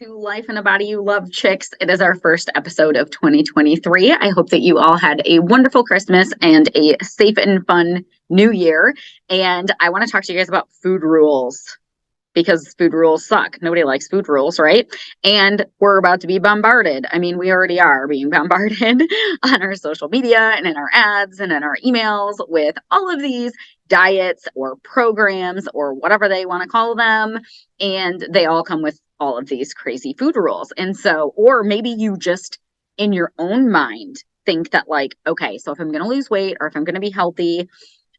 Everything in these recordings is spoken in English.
To Life in a Body You Love Chicks. It is our first episode of 2023. I hope that you all had a wonderful Christmas and a safe and fun new year. And I want to talk to you guys about food rules because food rules suck. Nobody likes food rules, right? And we're about to be bombarded. I mean, we already are being bombarded on our social media and in our ads and in our emails with all of these diets or programs or whatever they want to call them. And they all come with all of these crazy food rules. And so, or maybe you just in your own mind think that, like, okay, so if I'm going to lose weight or if I'm going to be healthy,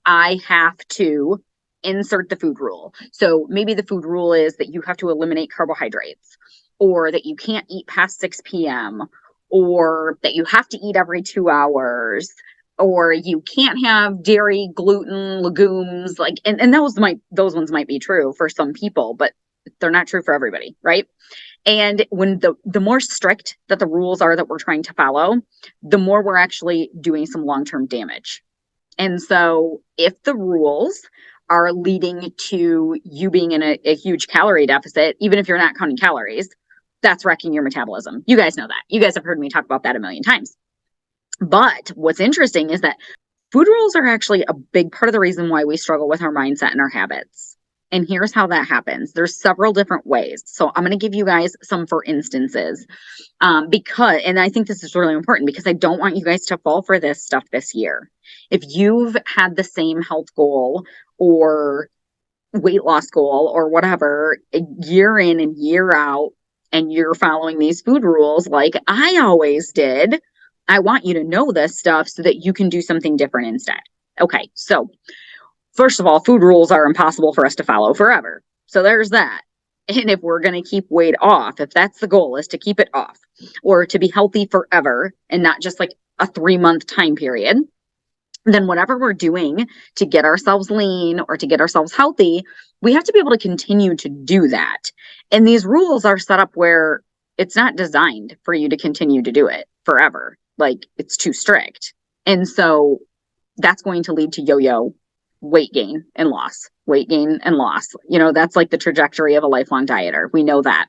I have to insert the food rule. So maybe the food rule is that you have to eliminate carbohydrates, or that you can't eat past 6 p.m., or that you have to eat every 2 hours, or you can't have dairy, gluten, legumes, like, and those ones might be true for some people, but they're not true for everybody, right? And when the more strict that the rules are that we're trying to follow, the more we're actually doing some long-term damage. And so if the rules are leading to you being in a huge calorie deficit, even if you're not counting calories, that's wrecking your metabolism. You guys know that. You guys have heard me talk about that a million times. But what's interesting is that food rules are actually a big part of the reason why we struggle with our mindset and our habits. And here's how that happens. There's several different ways. So I'm going to give you guys some for instances, and I think this is really important because I don't want you guys to fall for this stuff this year. If you've had the same health goal or weight loss goal or whatever, year in and year out, and you're following these food rules like I always did, I want you to know this stuff so that you can do something different instead. Okay, so first of all, food rules are impossible for us to follow forever. So there's that. And if we're going to keep weight off, if that's the goal, is to keep it off or to be healthy forever and not just like a 3-month time period, then whatever we're doing to get ourselves lean or to get ourselves healthy, we have to be able to continue to do that. And these rules are set up where it's not designed for you to continue to do it forever. Like, it's too strict. And so that's going to lead to yo-yo weight gain and loss, weight gain and loss. You know, that's like the trajectory of a lifelong dieter. We know that.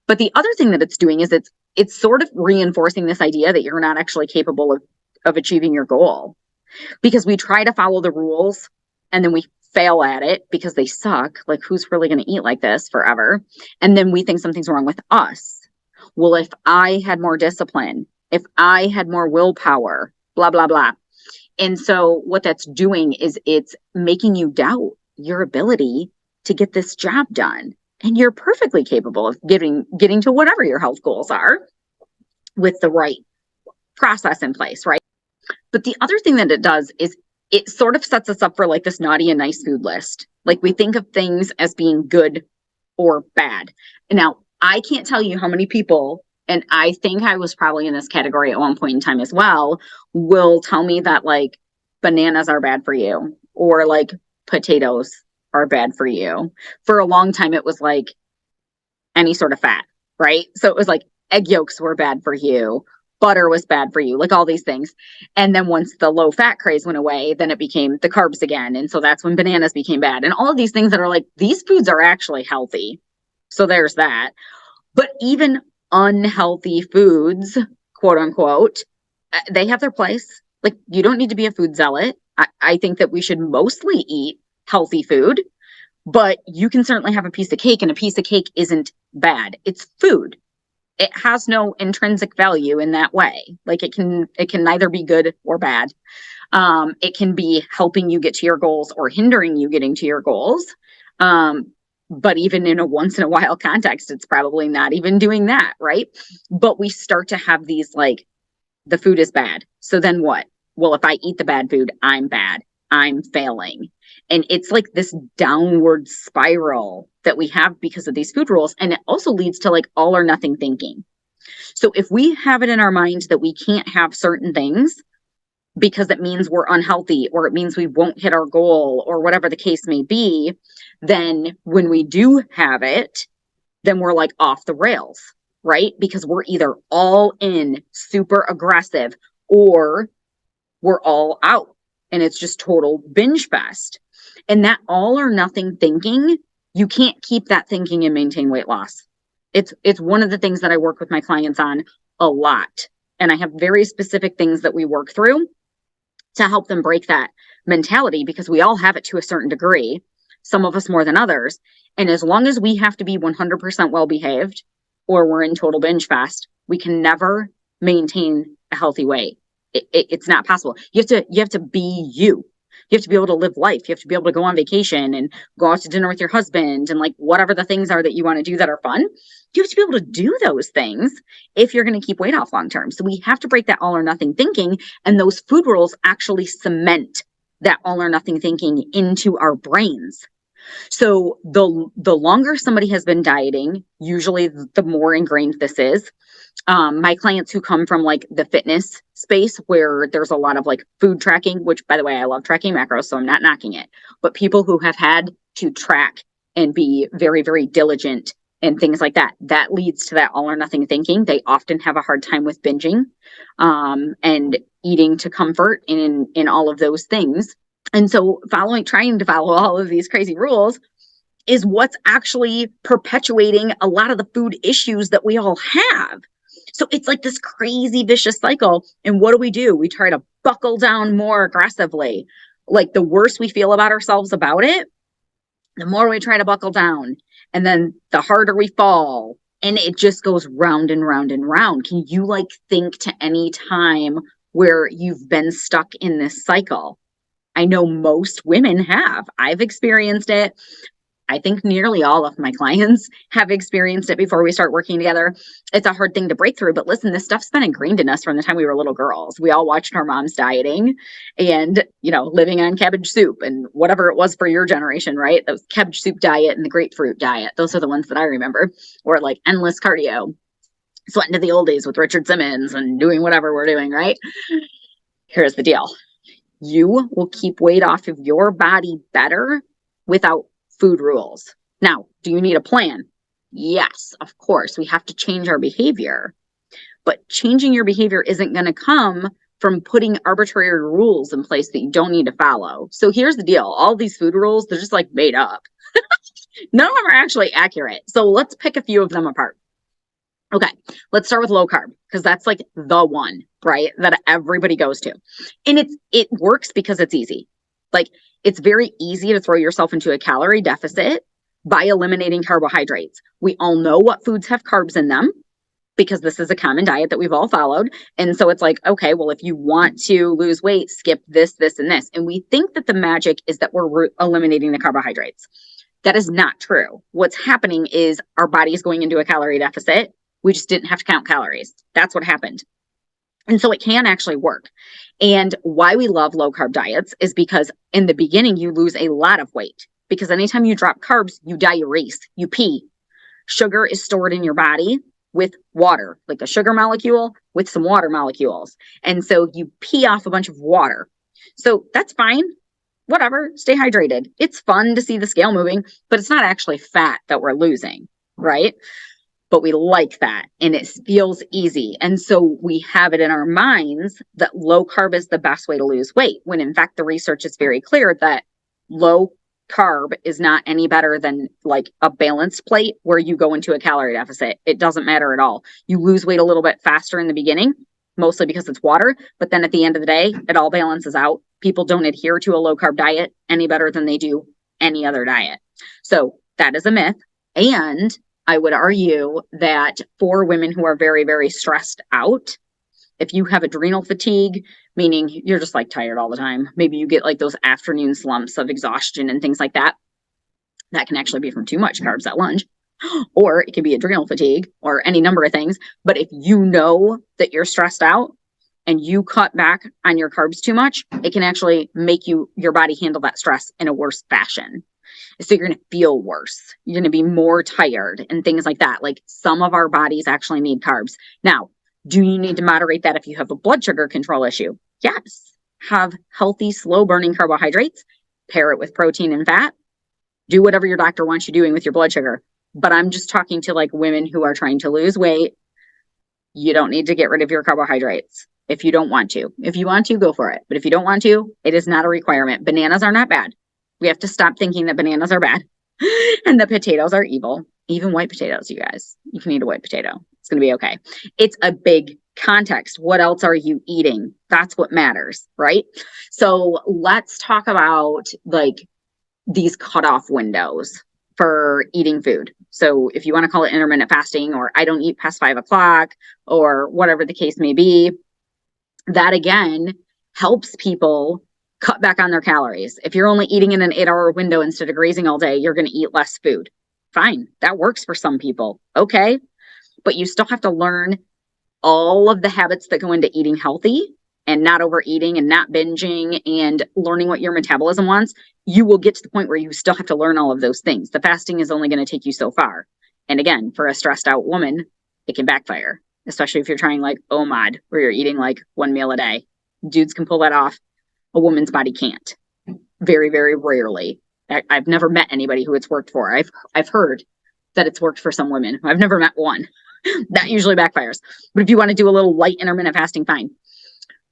But the other thing that it's doing is it's sort of reinforcing this idea that you're not actually capable of achieving your goal, because we try to follow the rules and then we fail at it because they suck. Like, who's really going to eat like this forever? And then we think something's wrong with us. Well, if I had more discipline, if I had more willpower, blah, blah, blah. And so what that's doing is it's making you doubt your ability to get this job done. And you're perfectly capable of getting to whatever your health goals are with the right process in place, right? But the other thing that it does is it sort of sets us up for like this naughty and nice food list. Like, we think of things as being good or bad. Now, I can't tell you how many people, and I think I was probably in this category at one point in time as well, will tell me that like bananas are bad for you or like potatoes are bad for you. For a long time, it was like any sort of fat, right? So it was like egg yolks were bad for you. Butter was bad for you, like all these things. And then once the low fat craze went away, then it became the carbs again. And so that's when bananas became bad. And all of these things that are like, these foods are actually healthy. So there's that. But even unhealthy foods, quote unquote, they have their place. Like, you don't need to be a food zealot. I think that we should mostly eat healthy food, but you can certainly have a piece of cake, and a piece of cake isn't bad. It's food. It has no intrinsic value in that way. Like, it can neither be good or bad. It can be helping you get to your goals or hindering you getting to your goals. But even in a once in a while context, it's probably not even doing that, right? But we start to have these like, the food is bad. So then what? Well, if I eat the bad food, I'm bad. I'm failing. And it's like this downward spiral that we have because of these food rules. And it also leads to like all or nothing thinking. So if we have it in our mind that we can't have certain things because it means we're unhealthy or it means we won't hit our goal or whatever the case may be, then when we do have it, then we're like off the rails, right? Because we're either all in, super aggressive, or we're all out and it's just total binge fest. And that all or nothing thinking, you can't keep that thinking and maintain weight loss. It's one of the things that I work with my clients on a lot. And I have very specific things that we work through to help them break that mentality, because we all have it to a certain degree, some of us more than others. And as long as we have to be 100% well behaved or we're in total binge fast, we can never maintain a healthy weight. It's not possible. You have to be you. You have to be able to live life. You have to be able to go on vacation and go out to dinner with your husband and like whatever the things are that you want to do that are fun. You have to be able to do those things if you're going to keep weight off long term. So we have to break that all or nothing thinking. And those food rules actually cement that all or nothing thinking into our brains. So the longer somebody has been dieting, usually the more ingrained this is. My clients who come from like the fitness space where there's a lot of like food tracking, which by the way, I love tracking macros, so I'm not knocking it, but people who have had to track and be very, very diligent and things like that, that leads to that all or nothing thinking. They often have a hard time with binging, and eating to comfort in all of those things. And so trying to follow all of these crazy rules is what's actually perpetuating a lot of the food issues that we all have. So it's like this crazy vicious cycle. And what do? We try to buckle down more aggressively. Like the worse we feel about ourselves about it, the more we try to buckle down. And then the harder we fall. And it just goes round and round and round. Can you like think to any time where you've been stuck in this cycle? I know most women have. I've experienced it. I think nearly all of my clients have experienced it before we start working together. It's a hard thing to break through, but listen, this stuff's been ingrained in us from the time we were little girls. We all watched our moms dieting and, living on cabbage soup and whatever it was for your generation, right? Those cabbage soup diet and the grapefruit diet. Those are the ones that I remember, or like endless cardio, sweating to the old days with Richard Simmons and doing whatever we're doing, right? Here's the deal. You will keep weight off of your body better without food rules. Now, do you need a plan? Yes, of course. We have to change our behavior. But changing your behavior isn't going to come from putting arbitrary rules in place that you don't need to follow. So here's the deal. All these food rules, they're just like made up. None of them are actually accurate. So let's pick a few of them apart. Okay, let's start with low carb, because that's like the one, right, that everybody goes to. And it works because it's easy. Like, it's very easy to throw yourself into a calorie deficit by eliminating carbohydrates. We all know what foods have carbs in them because this is a common diet that we've all followed. And so it's like, okay, well, if you want to lose weight, skip this, this, and this. And we think that the magic is that we're eliminating the carbohydrates. That is not true. What's happening is our body is going into a calorie deficit. We just didn't have to count calories. That's what happened. And so it can actually work. And why we love low carb diets is because in the beginning, you lose a lot of weight, because anytime you drop carbs, you diurese, you pee. Sugar is stored in your body with water, like a sugar molecule with some water molecules. And so you pee off a bunch of water. So that's fine. Whatever, stay hydrated. It's fun to see the scale moving, but it's not actually fat that we're losing, right? But we like that and it feels easy. And so we have it in our minds that low carb is the best way to lose weight, when in fact, the research is very clear that low carb is not any better than like a balanced plate where you go into a calorie deficit. It doesn't matter at all. You lose weight a little bit faster in the beginning, mostly because it's water. But then at the end of the day, it all balances out. People don't adhere to a low carb diet any better than they do any other diet. So that is a myth. And I would argue that for women who are very, very stressed out, if you have adrenal fatigue, meaning you're just like tired all the time, maybe you get like those afternoon slumps of exhaustion and things like that, that can actually be from too much carbs at lunch, or it can be adrenal fatigue or any number of things. But if you know that you're stressed out and you cut back on your carbs too much, it can actually make your body handle that stress in a worse fashion. So you're going to feel worse. You're going to be more tired and things like that. Like some of our bodies actually need carbs. Now, do you need to moderate that if you have a blood sugar control issue? Yes. Have healthy, slow burning carbohydrates, pair it with protein and fat. Do whatever your doctor wants you doing with your blood sugar. But I'm just talking to like women who are trying to lose weight. You don't need to get rid of your carbohydrates if you don't want to. If you want to, go for it. But if you don't want to, it is not a requirement. Bananas are not bad. We have to stop thinking that bananas are bad and the potatoes are evil. Even white potatoes, you guys. You can eat a white potato. It's going to be okay. It's a big context. What else are you eating? That's what matters, right? So let's talk about like these cutoff windows for eating food. So if you want to call it intermittent fasting, or I don't eat past 5 o'clock, or whatever the case may be, that again helps people cut back on their calories. If you're only eating in an 8-hour window instead of grazing all day, you're going to eat less food. Fine. That works for some people. Okay. But you still have to learn all of the habits that go into eating healthy and not overeating and not binging and learning what your metabolism wants. You will get to the point where you still have to learn all of those things. The fasting is only going to take you so far. And again, for a stressed out woman, it can backfire, especially if you're trying like OMAD, where you're eating like one meal a day. Dudes can pull that off. A woman's body can't. Very, very rarely. I've never met anybody who it's worked for. I've heard that it's worked for some women. I've never met one. That usually backfires. But if you want to do a little light intermittent fasting, fine.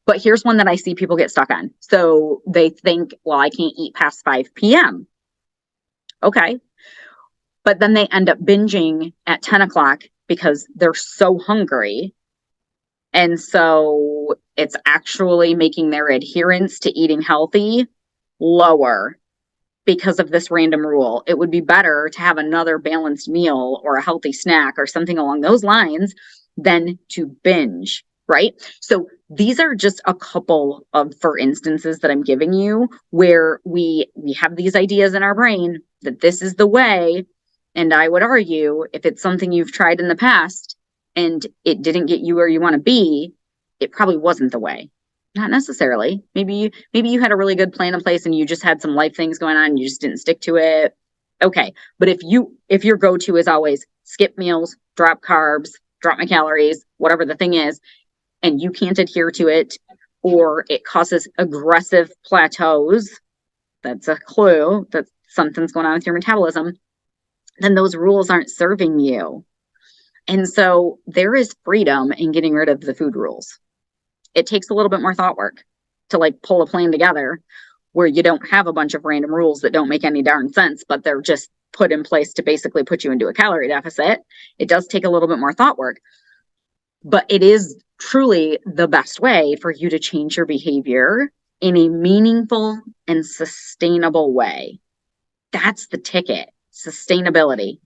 But here's one that I see people get stuck on. So they think, well, I can't eat past 5 p.m. Okay. But then they end up binging at 10 o'clock because they're so hungry. And so it's actually making their adherence to eating healthy lower because of this random rule. It would be better to have another balanced meal or a healthy snack or something along those lines than to binge, right? So these are just a couple of, for instances that I'm giving you where we have these ideas in our brain that this is the way. And I would argue if it's something you've tried in the past and it didn't get you where you want to be, it probably wasn't the way. Not necessarily. Maybe you had a really good plan in place and you just had some life things going on and you just didn't stick to it. Okay. But if your go-to is always skip meals, drop carbs, drop my calories, whatever the thing is, and you can't adhere to it, or it causes aggressive plateaus, that's a clue that something's going on with your metabolism, then those rules aren't serving you. And so there is freedom in getting rid of the food rules. It takes a little bit more thought work to like pull a plan together where you don't have a bunch of random rules that don't make any darn sense, but they're just put in place to basically put you into a calorie deficit. It does take a little bit more thought work, but it is truly the best way for you to change your behavior in a meaningful and sustainable way. That's the ticket. Sustainability.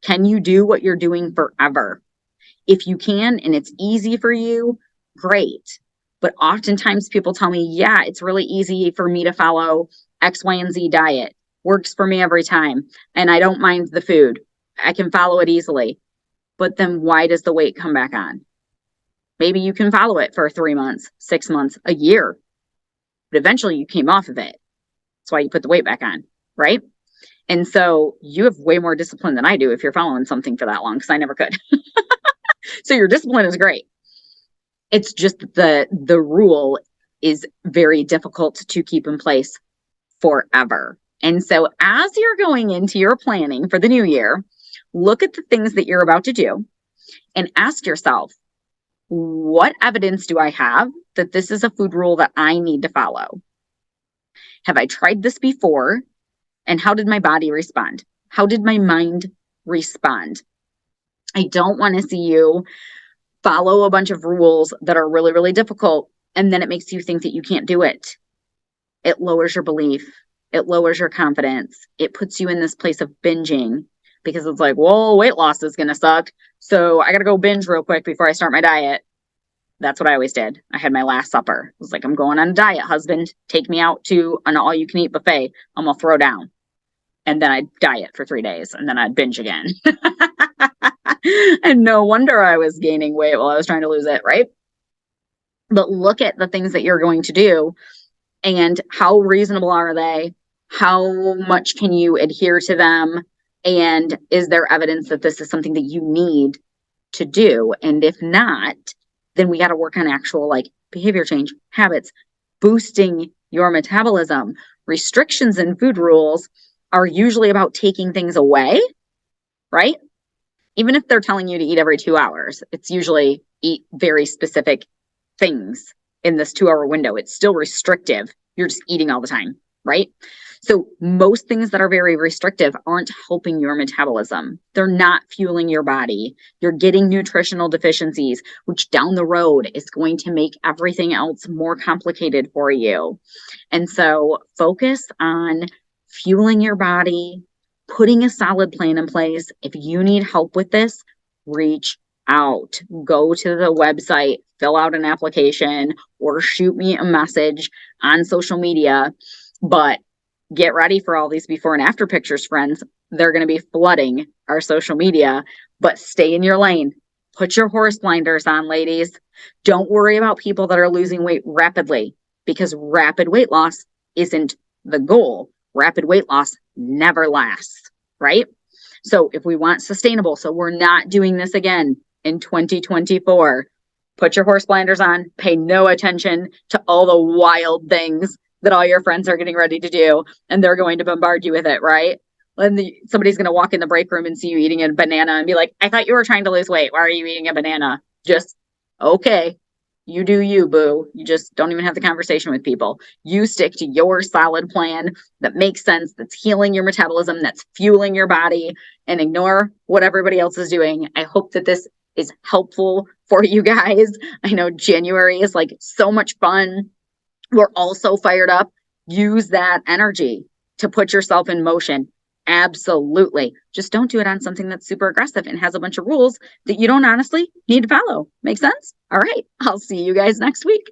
Can you do what you're doing forever? If you can, and it's easy for you, great. But oftentimes people tell me, yeah, it's really easy for me to follow X, Y, and Z diet. Works for me every time. And I don't mind the food. I can follow it easily. But then why does the weight come back on? Maybe you can follow it for 3 months, 6 months, a year. But eventually you came off of it. That's why you put the weight back on, right? And so you have way more discipline than I do if you're following something for that long, because I never could. So your discipline is great. It's just the rule is very difficult to keep in place forever. And so as you're going into your planning for the new year, look at the things that you're about to do and ask yourself, what evidence do I have that this is a food rule that I need to follow? Have I tried this before? And how did my body respond? How did my mind respond? I don't want to see you follow a bunch of rules that are really, really difficult, and then it makes you think that you can't do it. It lowers your belief. It lowers your confidence. It puts you in this place of binging because it's like, well, weight loss is going to suck. So I got to go binge real quick before I start my diet. That's what I always did. I had my last supper. I was like, I'm going on a diet, husband. Take me out to an all-you-can-eat buffet. I'm going to throw down. And then I'd diet for 3 days, and then I'd binge again. And no wonder I was gaining weight while I was trying to lose it, right? But look at the things that you're going to do and how reasonable are they? How much can you adhere to them? And is there evidence that this is something that you need to do? And if not, then we got to work on actual like behavior change, habits, boosting your metabolism. Restrictions and food rules are usually about taking things away, right? Even if they're telling you to eat every 2 hours, it's usually eat very specific things in this 2 hour window. It's still restrictive. You're just eating all the time, right? So most things that are very restrictive aren't helping your metabolism. They're not fueling your body. You're getting nutritional deficiencies, which down the road is going to make everything else more complicated for you. And so focus on fueling your body, putting a solid plan in place. If you need help with this, reach out. Go to the website, fill out an application, or shoot me a message on social media. But get ready for all these before and after pictures, friends. They're going to be flooding our social media, but stay in your lane. Put your horse blinders on, ladies. Don't worry about people that are losing weight rapidly, because rapid weight loss isn't the goal. Rapid weight loss never lasts, right? So if we want sustainable, so we're not doing this again in 2024, put your horse blinders on, pay no attention to all the wild things that all your friends are getting ready to do, and they're going to bombard you with it, right? And somebody's going to walk in the break room and see you eating a banana and be like, I thought you were trying to lose weight. Why are you eating a banana? Just, okay, you do you, boo. You just don't even have the conversation with people. You stick to your solid plan that makes sense, that's healing your metabolism, that's fueling your body, and ignore what everybody else is doing. I hope that this is helpful for you guys. I know January is like so much fun. We're all so fired up. Use that energy to put yourself in motion. Absolutely. Just don't do it on something that's super aggressive and has a bunch of rules that you don't honestly need to follow. Make sense? All right. I'll see you guys next week.